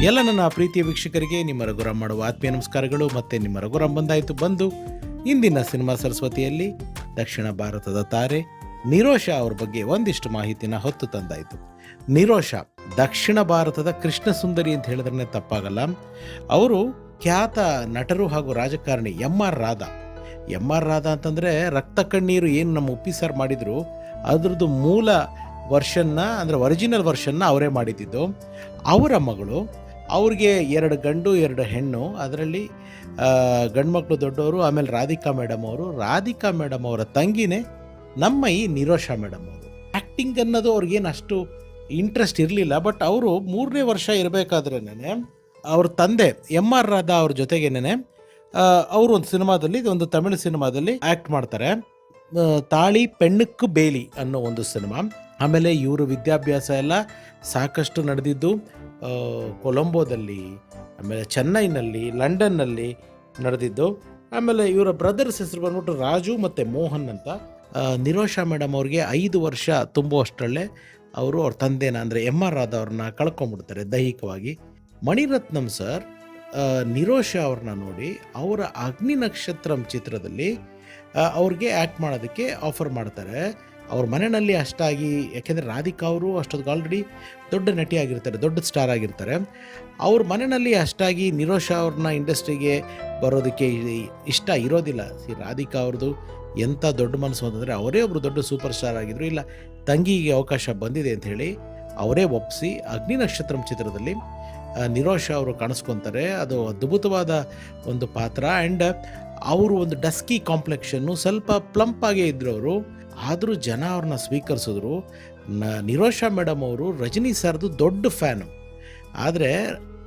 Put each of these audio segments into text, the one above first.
ಎಲ್ಲ ನನ್ನ ಪ್ರೀತಿಯ ವೀಕ್ಷಕರಿಗೆ ನಿಮ್ಮ ರಘುರಾಮ್ ಮಾಡುವ ಆತ್ಮೀಯ ನಮಸ್ಕಾರಗಳು. ಮತ್ತು ನಿಮ್ಮ ರಘುರಾಮ್ ಬಂದು ಇಂದಿನ ಸಿನಿಮಾ ಸರಸ್ವತಿಯಲ್ಲಿ ದಕ್ಷಿಣ ಭಾರತದ ತಾರೆ ನಿರೋಷಾ ಅವ್ರ ಬಗ್ಗೆ ಒಂದಿಷ್ಟು ಮಾಹಿತಿನ ಹೊತ್ತು ತಂದಾಯಿತು. ನಿರೋಷಾ ದಕ್ಷಿಣ ಭಾರತದ ಕೃಷ್ಣ ಸುಂದರಿ ಅಂತ ಹೇಳಿದ್ರೆ ತಪ್ಪಾಗಲ್ಲ. ಅವರು ಖ್ಯಾತ ನಟರು ಹಾಗೂ ರಾಜಕಾರಣಿ ಎಂ ಆರ್ ರಾಧಾ ಅಂತಂದರೆ ರಕ್ತ ಕಣ್ಣೀರು ಏನು ನಮ್ಮ ಉಪ್ಪಿ ಸರ್ ಮಾಡಿದರು ಅದ್ರದ್ದು ಮೂಲ ವರ್ಷನ್ನ ಅಂದರೆ ಒರಿಜಿನಲ್ ವರ್ಷನ್ನ ಅವರೇ ಮಾಡಿದ್ದು. ಅವರ ಮಗಳು, ಅವ್ರಿಗೆ 2 ಗಂಡು 2 ಹೆಣ್ಣು. ಅದರಲ್ಲಿ ಗಂಡು ಮಕ್ಕಳು ದೊಡ್ಡವರು. ಆಮೇಲೆ ರಾಧಿಕಾ ಮೇಡಮ್ ಅವರ ತಂಗಿನೇ ನಮ್ಮ ಈ ನಿರೋಷಾ ಮೇಡಮ್ ಅವರು. ಆ್ಯಕ್ಟಿಂಗ್ ಅನ್ನೋದು ಅವ್ರಿಗೇನು ಅಷ್ಟು ಇಂಟ್ರೆಸ್ಟ್ ಇರಲಿಲ್ಲ. ಬಟ್ ಅವರು 3ನೇ ವರ್ಷ ಇರಬೇಕಾದ್ರೇನೆ ಅವ್ರ ತಂದೆ ಎಂ ಆರ್ ರಾಧಾ ಅವ್ರ ಜೊತೆಗೇನೆ ಅವರು ಒಂದು ಸಿನಿಮಾದಲ್ಲಿ, ಒಂದು ತಮಿಳು ಸಿನಿಮಾದಲ್ಲಿ ಆ್ಯಕ್ಟ್ ಮಾಡ್ತಾರೆ. ತಾಳಿ ಪೆಣ್ಣುಕ್ಕು ಬೇಲಿ ಅನ್ನೋ ಒಂದು ಸಿನಿಮಾ. ಆಮೇಲೆ ಇವರು ವಿದ್ಯಾಭ್ಯಾಸ ಎಲ್ಲ ಸಾಕಷ್ಟು ನಡೆದಿದ್ದು ಕೊಲಂಬೋದಲ್ಲಿ, ಆಮೇಲೆ ಚೆನ್ನೈನಲ್ಲಿ, ಲಂಡನ್ನಲ್ಲಿ ನಡೆದಿದ್ದು. ಆಮೇಲೆ ಇವರ ಬ್ರದರ್ಸ್ ಹೆಸರು ಬಂದ್ಬಿಟ್ಟು ರಾಜು ಮತ್ತು ಮೋಹನ್ ಅಂತ. ನಿರೋಷಾ ಮೇಡಮ್ ಅವ್ರಿಗೆ 5 ವರ್ಷ ತುಂಬುವಷ್ಟರಲ್ಲೇ ಅವರು ಅವ್ರ ತಂದೆನ ಅಂದರೆ ಎಂ ಆರ್ ರಾಧಾ ಅವ್ರನ್ನ ಕಳ್ಕೊಂಡ್ಬಿಡ್ತಾರೆ ದೈಹಿಕವಾಗಿ. ಮಣಿರತ್ನಂ ಸರ್ ನಿರೋಷಾ ಅವ್ರನ್ನ ನೋಡಿ ಅವರ ಅಗ್ನಿ ನಕ್ಷತ್ರಂ ಚಿತ್ರದಲ್ಲಿ ಅವ್ರಿಗೆ ಆ್ಯಕ್ಟ್ ಮಾಡೋದಕ್ಕೆ ಆಫರ್ ಮಾಡ್ತಾರೆ. ಅವ್ರ ಮನೆಯಲ್ಲಿ ಅಷ್ಟಾಗಿ, ಯಾಕೆಂದರೆ ರಾಧಿಕಾ ಅವರು ಅಷ್ಟೊತ್ತಿಗೆ ಆಲ್ರೆಡಿ ದೊಡ್ಡ ನಟಿ ಆಗಿರ್ತಾರೆ, ದೊಡ್ಡ ಸ್ಟಾರ್ ಆಗಿರ್ತಾರೆ. ಅವ್ರ ಮನೆಯಲ್ಲಿ ಅಷ್ಟಾಗಿ ನಿರೋಷಾ ಅವ್ರನ್ನ ಇಂಡಸ್ಟ್ರಿಗೆ ಬರೋದಕ್ಕೆ ಇಷ್ಟ ಇರೋದಿಲ್ಲ. ರಾಧಿಕಾ ಅವ್ರದ್ದು ಎಂಥ ದೊಡ್ಡ ಮನಸ್ಸು ಅಂತಂದರೆ ಅವರೇ ಒಬ್ಬರು ದೊಡ್ಡ ಸೂಪರ್ ಸ್ಟಾರ್ ಆಗಿದ್ರು. ಇಲ್ಲ ತಂಗಿಗೆ ಅವಕಾಶ ಬಂದಿದೆ ಅಂತ ಹೇಳಿ ಅವರೇ ಒಪ್ಪಿಸಿ ಅಗ್ನಿ ನಕ್ಷತ್ರಂ ಚಿತ್ರದಲ್ಲಿ ನಿರೋಷಾ ಅವರು ಕಾಣಿಸ್ಕೊತಾರೆ. ಅದು ಅದ್ಭುತವಾದ ಒಂದು ಪಾತ್ರ. ಆ್ಯಂಡ್ ಅವರು ಒಂದು ಡಸ್ಕಿ ಕಾಂಪ್ಲೆಕ್ಷನ್ನು, ಸ್ವಲ್ಪ ಪ್ಲಂಪಾಗೇ ಇದ್ದರು ಅವರು. ಆದರೂ ಜನ ಅವ್ರನ್ನ ಸ್ವೀಕರಿಸಿದ್ರು. ನಿರೋಷಾ ಮೇಡಮ್ ಅವರು ರಜನಿ ಸರ್ದು ದೊಡ್ಡ ಫ್ಯಾನು. ಆದರೆ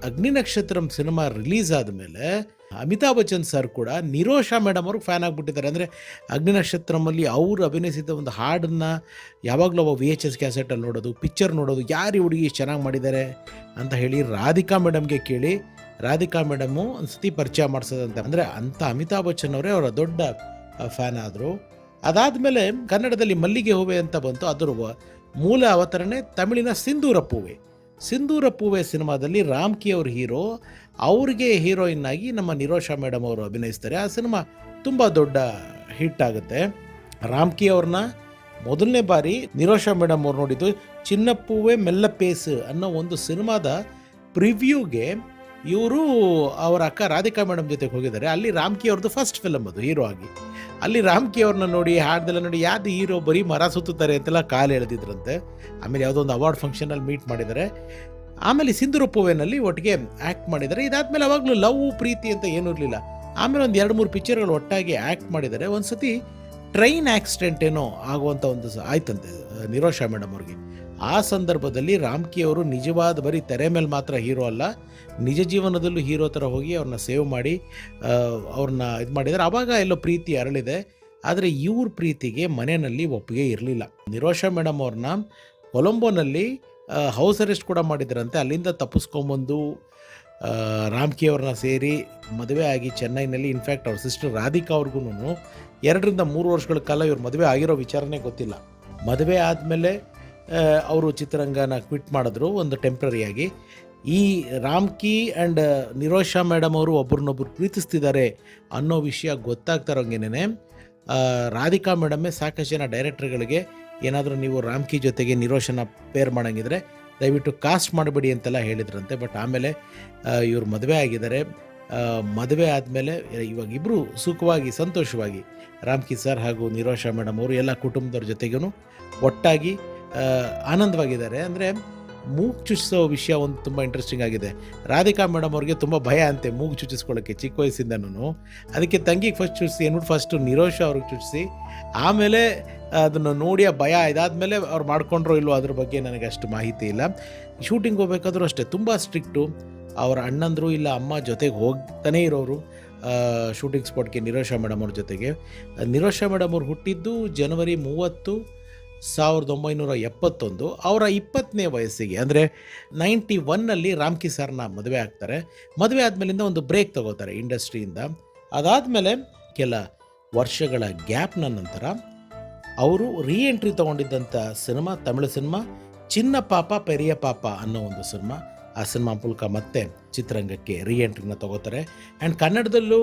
ಅಗ್ನಿ ನಕ್ಷತ್ರಂ ಸಿನಿಮಾ ರಿಲೀಸ್ ಆದಮೇಲೆ ಅಮಿತಾಬ್ ಬಚ್ಚನ್ ಸರ್ ಕೂಡ ನಿರೋಷಾ ಮೇಡಮ್ ಅವ್ರಿಗೆ ಫ್ಯಾನ್ ಆಗಿಬಿಟ್ಟಿದ್ದಾರೆ. ಅಂದರೆ ಅಗ್ನಿ ನಕ್ಷತ್ರಮಲ್ಲಿ ಅವರು ಅಭಿನಯಿಸಿದ ಒಂದು ಹಾಡನ್ನು ಯಾವಾಗಲೂ VHS ಕ್ಯಾಸೆಟಲ್ಲಿ ನೋಡೋದು, ಪಿಕ್ಚರ್ ನೋಡೋದು, ಯಾರು ಹುಡುಗಿ ಚೆನ್ನಾಗಿ ಮಾಡಿದ್ದಾರೆ ಅಂತ ಹೇಳಿ ರಾಧಿಕಾ ಮೇಡಮ್ಗೆ ಕೇಳಿ ರಾಧಿಕಾ ಮೇಡಮು ಒಂದು ಸತಿ ಪರಿಚಯ ಮಾಡಿಸೋದಂತ. ಅಂದರೆ ಅಂಥ ಅಮಿತಾಬ್ ಬಚ್ಚನ್ ಅವರೇ ಅವರ ದೊಡ್ಡ ಫ್ಯಾನ್ ಆದರು. ಅದಾದಮೇಲೆ ಕನ್ನಡದಲ್ಲಿ ಮಲ್ಲಿಗೆ ಹೂವೆ ಅಂತ ಬಂತು. ಅದರ ಮೂಲ ಅವತರಣೆ ತಮಿಳಿನ ಸಿಂಧೂರ ಪೂವೆ ಸಿನಿಮಾದಲ್ಲಿ ರಾಮ್ಕಿ ಅವ್ರ ಹೀರೋ, ಅವ್ರಿಗೆ ಹೀರೋಯಿನ್ ಆಗಿ ನಮ್ಮ ನಿರೋಷಾ ಮೇಡಮ್ ಅವರು ಅಭಿನಯಿಸ್ತಾರೆ. ಆ ಸಿನಿಮಾ ತುಂಬ ದೊಡ್ಡ ಹಿಟ್ ಆಗುತ್ತೆ. ರಾಮ್ಕಿ ಅವ್ರನ್ನ ಮೊದಲನೇ ಬಾರಿ ನಿರೋಷಾ ಮೇಡಮ್ ಅವ್ರು ನೋಡಿದ್ದು ಚಿನ್ನಪ್ಪೂವೆ ಮೆಲ್ಲಪೇಸು ಅನ್ನೋ ಒಂದು ಸಿನಿಮಾದ ಪ್ರಿವ್ಯೂಗೆ ಇವರು ಅವರ ಅಕ್ಕ ರಾಧಿಕಾ ಮೇಡಮ್ ಜೊತೆಗೆ ಹೋಗಿದ್ದಾರೆ. ಅಲ್ಲಿ ರಾಮ್ಕಿ ಅವ್ರದ್ದು ಫಸ್ಟ್ ಫಿಲಮ್ ಅದು ಹೀರೋ ಆಗಿ. ಅಲ್ಲಿ ರಾಮ್ಕಿ ಅವ್ರನ್ನ ನೋಡಿ, ಹಾಡ್ದೆಲ್ಲ ನೋಡಿ, ಯಾವುದು ಹೀರೋ ಬರೀ ಮರ ಸುತ್ತುತ್ತಾರೆ ಅಂತೆಲ್ಲ ಕಾಲು ಎಳೆದಿದ್ರಂತೆ. ಆಮೇಲೆ ಯಾವುದೋ ಒಂದು ಅವಾರ್ಡ್ ಫಂಕ್ಷನಲ್ಲಿ ಮೀಟ್ ಮಾಡಿದ್ದಾರೆ. ಆಮೇಲೆ ಸಿಂಧೂರ ಪೂವೆನಲ್ಲಿ ಒಟ್ಟಿಗೆ ಆ್ಯಕ್ಟ್ ಮಾಡಿದ್ದಾರೆ. ಇದಾದಮೇಲೆ ಅವಾಗಲೂ ಲವ್ ಪ್ರೀತಿ ಅಂತ ಏನೂ ಇರಲಿಲ್ಲ. ಆಮೇಲೆ ಒಂದು 2-3 ಪಿಕ್ಚರ್ಗಳು ಒಟ್ಟಾಗಿ ಆ್ಯಕ್ಟ್ ಮಾಡಿದ್ದಾರೆ. ಒಂದು ಸತಿ ಟ್ರೈನ್ ಆಕ್ಸಿಡೆಂಟ್ ಏನೋ ಆಗುವಂಥ ಒಂದು ಆಯ್ತಂತೆ ನಿರೋಷಾ ಮೇಡಮ್ ಅವ್ರಿಗೆ. ಆ ಸಂದರ್ಭದಲ್ಲಿ ರಾಮ್ಕಿ ಅವರು ನಿಜವಾದ ಬರೀ ತೆರೆ ಮೇಲೆ ಮಾತ್ರ ಹೀರೋ ಅಲ್ಲ, ನಿಜ ಜೀವನದಲ್ಲೂ ಹೀರೋ ಥರ ಹೋಗಿ ಅವ್ರನ್ನ ಸೇವ್ ಮಾಡಿ ಅವ್ರನ್ನ ಇದು ಮಾಡಿದ್ದಾರೆ. ಆವಾಗ ಎಲ್ಲೋ ಪ್ರೀತಿ ಅರಳಿದೆ. ಆದರೆ ಇವ್ರ ಪ್ರೀತಿಗೆ ಮನೆಯಲ್ಲಿ ಒಪ್ಪಿಗೆ ಇರಲಿಲ್ಲ. ನಿರೋಷಾ ಮೇಡಮ್ ಅವ್ರನ್ನ ಕೊಲಂಬೋನಲ್ಲಿ ಹೌಸ್ ಅರೆಸ್ಟ್ ಕೂಡ ಮಾಡಿದ್ರಂತೆ. ಅಲ್ಲಿಂದ ತಪ್ಪಿಸ್ಕೊಂಬಂದು ರಾಮ್ಕಿ ಅವ್ರನ್ನ ಸೇರಿ ಮದುವೆ ಆಗಿ ಚೆನ್ನೈನಲ್ಲಿ, ಇನ್ಫ್ಯಾಕ್ಟ್ ಅವ್ರ ಸಿಸ್ಟರ್ ರಾಧಿಕಾ ಅವ್ರಿಗೂ 2-3 ವರ್ಷಗಳ ಕಾಲ ಇವ್ರ ಮದುವೆ ಆಗಿರೋ ವಿಚಾರನೇ ಗೊತ್ತಿಲ್ಲ. ಮದುವೆ ಆದಮೇಲೆ ಅವರು ಚಿತ್ರರಂಗನ ಕ್ವಿಟ್ ಮಾಡಿದ್ರು ಒಂದು ಟೆಂಪ್ರರಿಯಾಗಿ. ಈ ರಾಮ್ಕಿ ಆ್ಯಂಡ್ ನಿರೋಷಾ ಮೇಡಮ್ ಅವರು ಒಬ್ರನ್ನೊಬ್ರು ಪ್ರೀತಿಸ್ತಿದ್ದಾರೆ ಅನ್ನೋ ವಿಷಯ ಗೊತ್ತಾಗ್ತಾರೋಂಗೇನೆ ರಾಧಿಕಾ ಮೇಡಮ್ಮೇ ಸಾಕಷ್ಟು ಜನ ಡೈರೆಕ್ಟರ್ಗಳಿಗೆ, ಏನಾದರೂ ನೀವು ರಾಮ್ಕಿ ಜೊತೆಗೆ ನಿರೋಷನ ಪೇರ್ ಮಾಡೋಂಗಿದ್ರೆ ದಯವಿಟ್ಟು ಕಾಸ್ಟ್ ಮಾಡಬೇಡಿ ಅಂತೆಲ್ಲ ಹೇಳಿದ್ರಂತೆ. ಬಟ್ ಆಮೇಲೆ ಇವರು ಮದುವೆ ಆಗಿದ್ದಾರೆ. ಮದುವೆ ಆದಮೇಲೆ ಇವಾಗ ಇಬ್ಬರು ಸುಖವಾಗಿ ಸಂತೋಷವಾಗಿ ರಾಮ್ಕಿ ಸರ್ ಹಾಗೂ ನಿರೋಷಾ ಮೇಡಮ್ ಅವರು ಎಲ್ಲ ಕುಟುಂಬದವ್ರ ಜೊತೆಗೂ ಒಟ್ಟಾಗಿ ಆನಂದವಾಗಿದ್ದಾರೆ. ಅಂದರೆ ಮೂಗು ಚುಚ್ಚಿಸೋ ವಿಷಯ ಒಂದು ತುಂಬ ಇಂಟ್ರೆಸ್ಟಿಂಗ್ ಆಗಿದೆ. ರಾಧಿಕಾ ಮೇಡಮ್ ಅವ್ರಿಗೆ ತುಂಬ ಭಯ ಅಂತೆ ಮೂಗು ಚುಚ್ಚಿಸ್ಕೊಳ್ಳೋಕ್ಕೆ ಚಿಕ್ಕ ವಯಸ್ಸಿಂದನೂ. ಅದಕ್ಕೆ ತಂಗಿಗೆ ಫಸ್ಟ್ ಚುಚ್ಚಿಸಿ ಅಂದ್ಬಿಟ್ಟು ಫಸ್ಟು ನಿರೋಷಾ ಅವ್ರಿಗೆ ಚುಚ್ಚಿಸಿ, ಆಮೇಲೆ ಅದನ್ನು ನೋಡಿ ಆ ಭಯ ಇದಾದಮೇಲೆ ಅವ್ರು ಮಾಡ್ಕೊಂಡ್ರೋ ಇಲ್ಲೋ ಅದ್ರ ಬಗ್ಗೆ ನನಗೆ ಅಷ್ಟು ಮಾಹಿತಿ ಇಲ್ಲ. ಶೂಟಿಂಗ್ ಹೋಗ್ಬೇಕಾದ್ರೂ ಅಷ್ಟೇ ತುಂಬ ಸ್ಟ್ರಿಕ್ಟು. ಅವರ ಅಣ್ಣಂದರು ಇಲ್ಲ ಅಮ್ಮ ಜೊತೆಗೆ ಹೋಗ್ತಾನೇ ಇರೋರು ಶೂಟಿಂಗ್ ಸ್ಪಾಟ್ಗೆ ನಿರೋಷಾ ಮೇಡಮ್ ಅವ್ರ ಜೊತೆಗೆ. ನಿರೋಷಾ ಮೇಡಮ್ ಅವ್ರು ಹುಟ್ಟಿದ್ದು ಜನವರಿ 30, 1971. ಅವರ 20ನೇ ವಯಸ್ಸಿಗೆ ಅಂದರೆ 91ನಲ್ಲಿ ರಾಮ್ಕಿ ಸರ್ನ ಮದುವೆ ಆಗ್ತಾರೆ. ಮದುವೆ ಆದಮೇಲಿಂದ ಒಂದು ಬ್ರೇಕ್ ತಗೋತಾರೆ ಇಂಡಸ್ಟ್ರಿಯಿಂದ. ಅದಾದಮೇಲೆ ಕೆಲ ವರ್ಷಗಳ ಗ್ಯಾಪ್ನ ನಂತರ ಅವರು ರೀಎಂಟ್ರಿ ತೊಗೊಂಡಿದ್ದಂಥ ಸಿನಿಮಾ, ತಮಿಳು ಸಿನಿಮಾ ಚಿನ್ನ ಪಾಪ ಪೆರಿಯ ಪಾಪ ಅನ್ನೋ ಒಂದು ಸಿನಿಮಾ. ಆ ಸಿನಿಮಾ ಮೂಲಕ ಮತ್ತೆ ಚಿತ್ರರಂಗಕ್ಕೆ ಎಂಟ್ರಿನ ತಗೋತಾರೆ. ಆ್ಯಂಡ್ ಕನ್ನಡದಲ್ಲೂ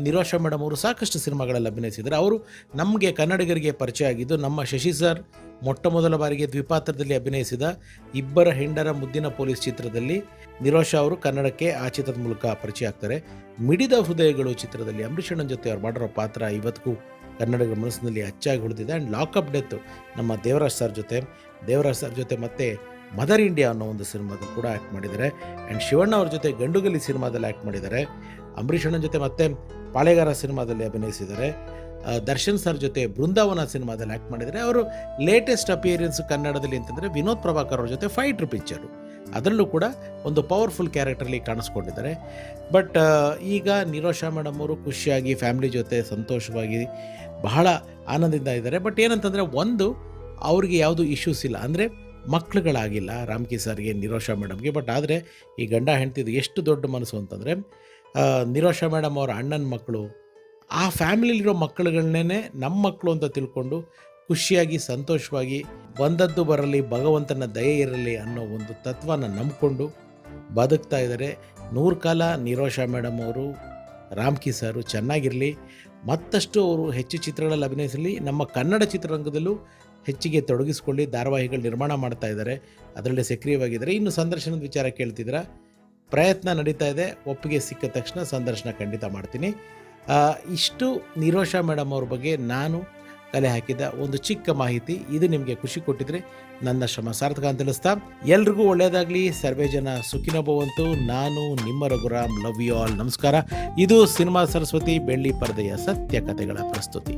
ನಿರೋಷಾ ಮೇಡಮ್ ಅವರು ಸಾಕಷ್ಟು ಸಿನಿಮಾಗಳಲ್ಲಿ ಅಭಿನಯಿಸಿದ್ದಾರೆ. ಅವರು ನಮಗೆ ಕನ್ನಡಿಗರಿಗೆ ಪರಿಚಯ ಆಗಿದ್ದು ನಮ್ಮ ಶಶಿ ಸರ್ ಮೊಟ್ಟ ಮೊದಲ ಬಾರಿಗೆ ದ್ವಿಪಾತ್ರದಲ್ಲಿ ಅಭಿನಯಿಸಿದ ಇಬ್ಬರ ಹೆಂಡರ ಮುದ್ದಿನ ಪೊಲೀಸ್ ಚಿತ್ರದಲ್ಲಿ ನಿರೋಷಾ ಅವರು ಕನ್ನಡಕ್ಕೆ ಆ ಚಿತ್ರದ ಮೂಲಕ ಪರಿಚಯ ಆಗ್ತಾರೆ. ಮಿಡಿದ ಹೃದಯಗಳು ಚಿತ್ರದಲ್ಲಿ ಅಂಬರೀಷ್ ಅಣ್ಣನ ಜೊತೆ ಅವ್ರು ಮಾಡಿರೋ ಪಾತ್ರ ಇವತ್ತಿಗೂ ಕನ್ನಡಿಗರ ಮನಸ್ಸಿನಲ್ಲಿ ಅಚ್ಚಾಗಿ ಉಳಿದಿದೆ. ಆ್ಯಂಡ್ ಲಾಕಪ್ ಡೆತ್ ನಮ್ಮ ದೇವರಾಜ್ ಸರ್ ಜೊತೆ ಮತ್ತು ಮದರ್ ಇಂಡಿಯಾ ಅನ್ನೋ ಒಂದು ಸಿನಿಮಾದಲ್ಲಿ ಕೂಡ ಆ್ಯಕ್ಟ್ ಮಾಡಿದ್ದಾರೆ. ಆ್ಯಂಡ್ ಶಿವಣ್ಣ ಅವ್ರ ಜೊತೆ ಗಂಡುಗಲಿ ಸಿನಿಮಾದಲ್ಲಿ ಆ್ಯಕ್ಟ್ ಮಾಡಿದ್ದಾರೆ. ಅಂಬರೀಷ್ ಅಣ್ಣನ ಜೊತೆ ಮತ್ತೆ ಪಾಳೆಗಾರ ಸಿನಿಮಾದಲ್ಲಿ ಅಭಿನಯಿಸಿದ್ದಾರೆ. ದರ್ಶನ್ ಸರ್ ಜೊತೆ ಬೃಂದಾವನ ಸಿನಿಮಾದಲ್ಲಿ ಆ್ಯಕ್ಟ್ ಮಾಡಿದ್ದಾರೆ. ಅವರು ಲೇಟೆಸ್ಟ್ ಅಪಿಯರೆನ್ಸ್ ಕನ್ನಡದಲ್ಲಿ ಅಂತಂದರೆ ವಿನೋದ್ ಪ್ರಭಾಕರ್ ಅವ್ರ ಜೊತೆ ಫೈಟ್ರ್ ಪಿಕ್ಚರು, ಅದರಲ್ಲೂ ಕೂಡ ಒಂದು ಪವರ್ಫುಲ್ ಕ್ಯಾರೆಕ್ಟರ್ಲಿ ಕಾಣಿಸ್ಕೊಂಡಿದ್ದಾರೆ. ಬಟ್ ಈಗ ನಿರೋಷಾ ಮೇಡಮ್ ಅವರು ಖುಷಿಯಾಗಿ ಫ್ಯಾಮಿಲಿ ಜೊತೆ ಸಂತೋಷವಾಗಿ ಬಹಳ ಆನಂದದಿಂದ ಇದ್ದಾರೆ. ಬಟ್ ಏನಂತಂದರೆ ಒಂದು ಅವ್ರಿಗೆ ಯಾವುದು ಇಶ್ಯೂಸ್ ಇಲ್ಲ, ಅಂದರೆ ಮಕ್ಕಳುಗಳಾಗಿಲ್ಲ ರಾಮ್ಕಿ ಸರ್ಗೆ, ನಿರೋಷಾ ಮೇಡಮ್ಗೆ. ಬಟ್ ಆದರೆ ಈ ಗಂಡ ಹೆಂಡ್ತಿದ್ದು ಎಷ್ಟು ದೊಡ್ಡ ಮನಸ್ಸು ಅಂತಂದರೆ ನಿರೋಷಾ ಮೇಡಮ್ ಅವರ ಅಣ್ಣನ ಮಕ್ಕಳು, ಆ ಫ್ಯಾಮಿಲಿಲಿರೋ ಮಕ್ಕಳುಗಳನ್ನೇ ನಮ್ಮ ಮಕ್ಕಳು ಅಂತ ತಿಳ್ಕೊಂಡು ಖುಷಿಯಾಗಿ ಸಂತೋಷವಾಗಿ ಬಂದದ್ದು ಬರಲಿ ಭಗವಂತನ ದಯೆ ಇರಲಿ ಅನ್ನೋ ಒಂದು ತತ್ವನ ನಂಬಿಕೊಂಡು ಬದುಕ್ತಾ ಇದ್ದಾರೆ. 100 ಕಾಲ ನಿರೋಷಾ ಮೇಡಮ್ ಅವರು, ರಾಮ್ಕಿ ಸರು ಚೆನ್ನಾಗಿರಲಿ, ಮತ್ತಷ್ಟು ಅವರು ಹೆಚ್ಚು ಚಿತ್ರಗಳಲ್ಲಿ ಅಭಿನಯಿಸಲಿ, ನಮ್ಮ ಕನ್ನಡ ಚಿತ್ರರಂಗದಲ್ಲೂ ಹೆಚ್ಚಿಗೆ ತೊಡಗಿಸ್ಕೊಳ್ಳಿ. ಧಾರಾವಾಹಿಗಳು ನಿರ್ಮಾಣ ಮಾಡ್ತಾ ಇದ್ದಾರೆ, ಅದರಲ್ಲೇ ಸಕ್ರಿಯವಾಗಿದ್ದಾರೆ. ಇನ್ನು ಸಂದರ್ಶನದ ವಿಚಾರ ಕೇಳ್ತಿದ್ರ, ಪ್ರಯತ್ನ ನಡೀತಾ ಇದೆ. ಒಪ್ಪಿಗೆ ಸಿಕ್ಕ ತಕ್ಷಣ ಸಂದರ್ಶನ ಖಂಡಿತ ಮಾಡ್ತೀನಿ. ಇಷ್ಟು ನಿರೋಷಾ ಮೇಡಮ್ ಅವ್ರ ಬಗ್ಗೆ ನಾನು ಕಲೆ ಹಾಕಿದ ಒಂದು ಚಿಕ್ಕ ಮಾಹಿತಿ. ಇದು ನಿಮಗೆ ಖುಷಿ ಕೊಟ್ಟಿದ್ರೆ ನನ್ನ ಶ್ರಮ ಸಾರ್ಥಕ ಅಂತ ತಿಳಿಸ್ತಾ, ಎಲ್ರಿಗೂ ಒಳ್ಳೆಯದಾಗಲಿ, ಸರ್ವೇ ಜನ ಸುಖಿನೋ ಭವಂತು. ನಾನು ನಿಮ್ಮ ರಘುರಾಮ್, ಲವ್ ಯು ಆಲ್, ನಮಸ್ಕಾರ. ಇದು ಸಿನಿಮಾ ಸರಸ್ವತಿ ಬೆಳ್ಳಿ ಪರದೆಯ ಸತ್ಯ ಕಥೆಗಳ ಪ್ರಸ್ತುತಿ.